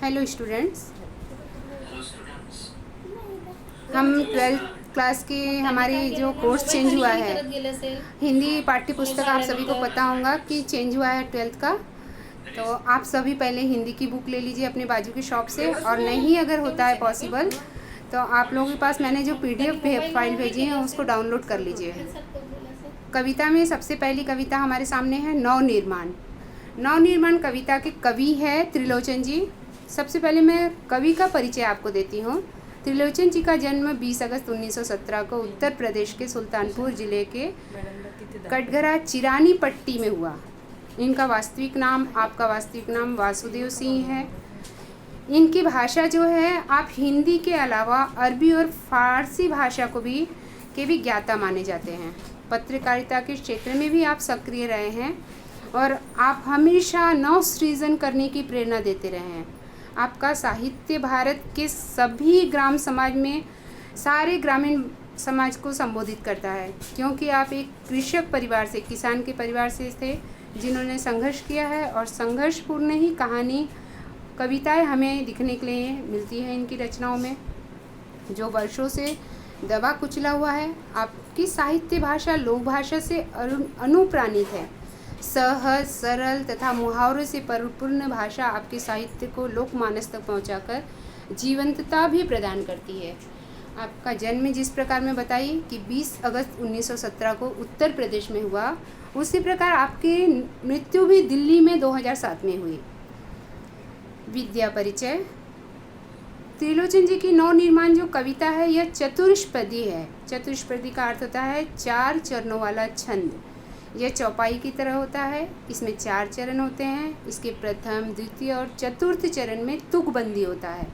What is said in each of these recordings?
Hello students. हम 12th class के हमारी जो कोर्स चेंज हुआ है, हिंदी पाठ्य पुस्तक आप सभी को पता होगा कि चेंज हुआ है 12th का। तो आप सभी पहले हिंदी की बुक ले लीजिए अपने बाजू की शॉप से, और नहीं अगर होता है पॉसिबल तो आप लोगों के पास मैंने जो PDF फाइल भेजी है उसको डाउनलोड कर लीजिए। कविता में सबसे पहली कविता हमारे सामने है नवनिर्माण। नवनिर्माण कविता के कवि है त्रिलोचन जी। सबसे पहले मैं कवि का परिचय आपको देती हूँ। त्रिलोचन जी का जन्म 20 अगस्त 1917 को उत्तर प्रदेश के सुल्तानपुर जिले के कटघरा चिरानी पट्टी में हुआ। इनका वास्तविक नाम, आपका वास्तविक नाम वासुदेव सिंह है। इनकी भाषा जो है, आप हिंदी के अलावा अरबी और फारसी भाषा को भी ज्ञाता माने जाते हैं। पत्रकारिता के क्षेत्र में भी आप सक्रिय रहे हैं और आप हमेशा नव सृजन करने की प्रेरणा देते रहे हैं। आपका साहित्य भारत के सभी ग्राम समाज में, सारे ग्रामीण समाज को संबोधित करता है, क्योंकि आप एक कृषक परिवार से, किसान के परिवार से थे जिन्होंने संघर्ष किया है। और संघर्षपूर्ण ही कहानी, कविताएं हमें दिखने के लिए मिलती हैं इनकी रचनाओं में, जो वर्षों से दबा कुचला हुआ है। आपकी साहित्य भाषा लोक भाषा से अनुप्राणित है। सहज, सरल तथा मुहावरों से परिपूर्ण भाषा आपके साहित्य को लोकमानस तक पहुंचाकर जीवंतता भी प्रदान करती है। आपका जन्म जिस प्रकार में बताई कि 20 अगस्त 1917 को उत्तर प्रदेश में हुआ, उसी प्रकार आपकी मृत्यु भी दिल्ली में 2007 में हुई। विद्या परिचय। त्रिलोचन जी की नवनिर्माण जो कविता है, यह चतुष्पदी है। चतुष्पदी का अर्थ होता है 4 चरणों वाला छंद। यह चौपाई की तरह होता है। इसमें 4 चरण होते हैं। इसके प्रथम, द्वितीय और चतुर्थ चरण में तुकबंदी होता है।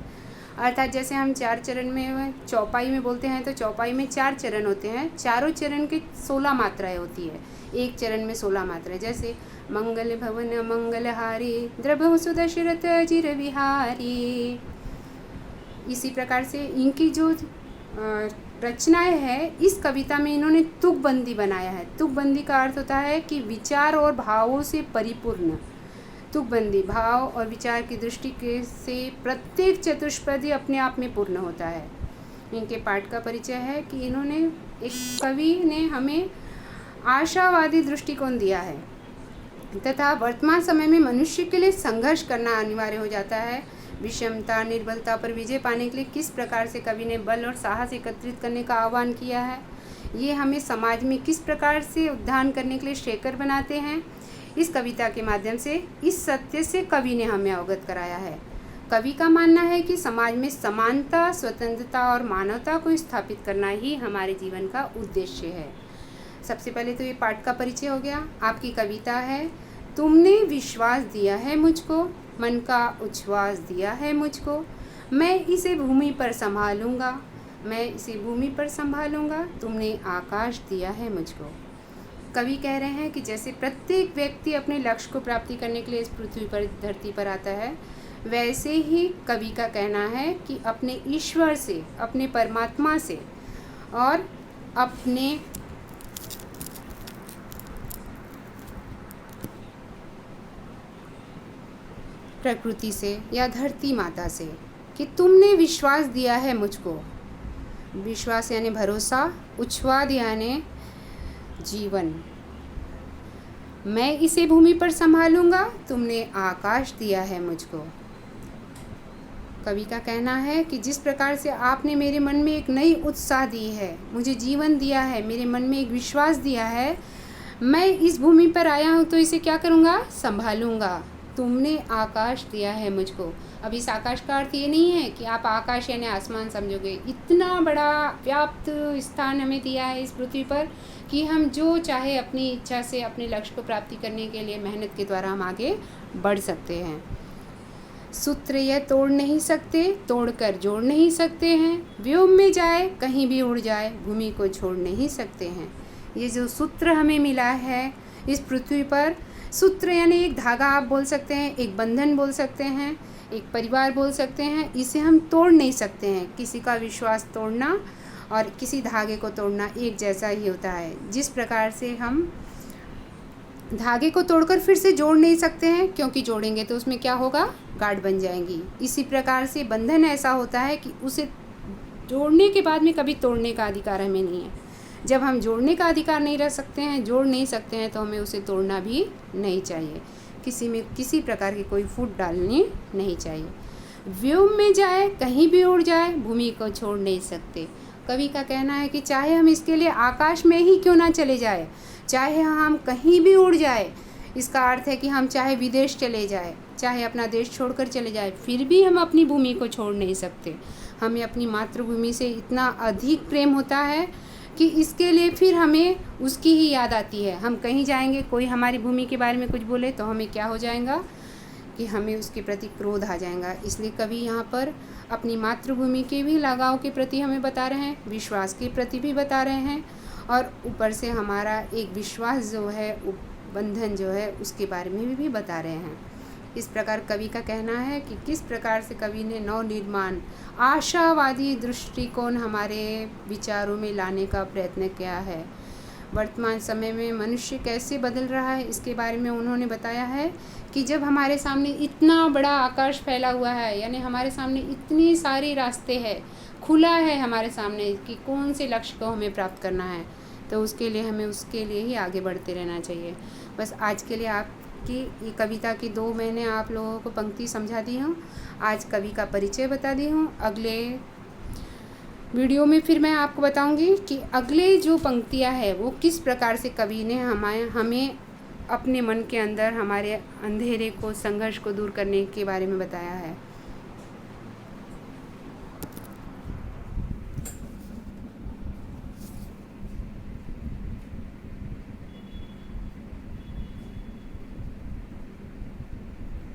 अर्थात जैसे हम 4 चरण में चौपाई में बोलते हैं, तो चौपाई में 4 चरण होते हैं। चारों चरण के 16 मात्राएं होती है। एक चरण में 16 मात्राएं, जैसे मंगल भवन मंगलहारी द्रभु सुदशरथ चिर विहारी। इसी प्रकार से इनकी जो रचनाएं है, इस कविता में इन्होंने तुकबंदी बनाया है। तुकबंदी का अर्थ होता है कि विचार और भावों से परिपूर्ण। तुकबंदी भाव और विचार की दृष्टि से प्रत्येक चतुष्पदी अपने आप में पूर्ण होता है। इनके पाठ का परिचय है कि इन्होंने, एक कवि ने हमें आशावादी दृष्टिकोण दिया है तथा वर्तमान समय में मनुष्य के लिए संघर्ष करना अनिवार्य हो जाता है। विषमता, निर्बलता पर विजय पाने के लिए किस प्रकार से कवि ने बल और साहस एकत्रित करने का आह्वान किया है, ये हमें समाज में किस प्रकार से उद्धार करने के लिए शेखर बनाते हैं, इस कविता के माध्यम से इस सत्य से कवि ने हमें अवगत कराया है। कवि का मानना है कि समाज में समानता, स्वतंत्रता और मानवता को स्थापित करना ही हमारे जीवन का उद्देश्य है। सबसे पहले तो ये पाठ का परिचय हो गया। आपकी कविता है, तुमने विश्वास दिया है मुझको, मन का उच्छ्वास दिया है मुझको, मैं इसे भूमि पर संभालूंगा, मैं इसे भूमि पर संभालूंगा, तुमने आकाश दिया है मुझको। कवि कह रहे हैं कि जैसे प्रत्येक व्यक्ति अपने लक्ष्य को प्राप्ति करने के लिए इस पृथ्वी पर, धरती पर आता है, वैसे ही कवि का कहना है कि अपने ईश्वर से, अपने परमात्मा से और अपने प्रकृति से या धरती माता से कि तुमने विश्वास दिया है मुझको। विश्वास यानी भरोसा, उच्छ्वास यानी जीवन। मैं इसे भूमि पर संभालूंगा, तुमने आकाश दिया है मुझको। कवि का कहना है कि जिस प्रकार से आपने मेरे मन में एक नई उत्साह दी है, मुझे जीवन दिया है, मेरे मन में एक विश्वास दिया है, मैं इस भूमि पर आया हूँ तो इसे क्या करूँगा, संभालूंगा। तुमने आकाश दिया है मुझको। अब इस आकाश का अर्थ ये नहीं है कि आप आकाश यानी आसमान समझोगे। इतना बड़ा व्याप्त स्थान हमें दिया है इस पृथ्वी पर कि हम जो चाहे अपनी इच्छा से अपने लक्ष्य को प्राप्ति करने के लिए मेहनत के द्वारा हम आगे बढ़ सकते हैं। सूत्र यह तोड़ नहीं सकते, तोड़कर जोड़ नहीं सकते हैं। व्योम में जाए, कहीं भी उड़ जाए, भूमि को छोड़ नहीं सकते हैं। ये जो सूत्र हमें मिला है इस पृथ्वी पर, सूत्र यानी एक धागा आप बोल सकते हैं, एक बंधन बोल सकते हैं, एक परिवार बोल सकते हैं। इसे हम तोड़ नहीं सकते हैं। किसी का विश्वास तोड़ना और किसी धागे को तोड़ना एक जैसा ही होता है। जिस प्रकार से हम धागे को तोड़कर फिर से जोड़ नहीं सकते हैं, क्योंकि जोड़ेंगे तो उसमें क्या होगा, गांठ बन जाएंगी। इसी प्रकार से बंधन ऐसा होता है कि उसे जोड़ने के बाद में कभी तोड़ने का अधिकार हमें नहीं है। जब हम जोड़ने का अधिकार नहीं रख सकते हैं, जोड़ नहीं सकते हैं, तो हमें उसे तोड़ना भी नहीं चाहिए। किसी में किसी प्रकार की कोई फूट डालनी नहीं चाहिए। व्योम में जाए, कहीं भी उड़ जाए, भूमि को छोड़ नहीं सकते। कवि का कहना है कि चाहे हम इसके लिए आकाश में ही क्यों ना चले जाए, चाहे हम कहीं भी उड़ जाए, इसका अर्थ है कि हम चाहे विदेश चले जाए, चाहे अपना देश छोड़कर चले जाए, फिर भी हम अपनी भूमि को छोड़ नहीं सकते। हमें अपनी मातृभूमि से इतना अधिक प्रेम होता है कि इसके लिए फिर हमें उसकी ही याद आती है। हम कहीं जाएंगे, कोई हमारी भूमि के बारे में कुछ बोले तो हमें क्या हो जाएगा कि हमें उसके प्रति क्रोध आ जाएगा। इसलिए कवि यहाँ पर अपनी मातृभूमि के भी लगाव के प्रति हमें बता रहे हैं, विश्वास के प्रति भी बता रहे हैं, और ऊपर से हमारा एक विश्वास जो है, बंधन जो है, उसके बारे में भी बता रहे हैं। इस प्रकार कवि का कहना है कि किस प्रकार से कवि ने नवनिर्माण, आशावादी दृष्टिकोण हमारे विचारों में लाने का प्रयत्न किया है। वर्तमान समय में मनुष्य कैसे बदल रहा है, इसके बारे में उन्होंने बताया है कि जब हमारे सामने इतना बड़ा आकाश फैला हुआ है, यानी हमारे सामने इतनी सारी रास्ते हैं, खुला है हमारे सामने कि कौन से लक्ष्य को हमें प्राप्त करना है, तो उसके लिए हमें उसके लिए ही आगे बढ़ते रहना चाहिए। बस आज के लिए आपकी ये कविता की 2 मैंने आप लोगों को पंक्ति समझा दी हूँ। आज कवि का परिचय बता दी हूँ। अगले वीडियो में फिर मैं आपको बताऊंगी कि अगले जो पंक्तियाँ है वो किस प्रकार से कवि ने हमें अपने मन के अंदर हमारे अंधेरे को, संघर्ष को दूर करने के बारे में बताया है।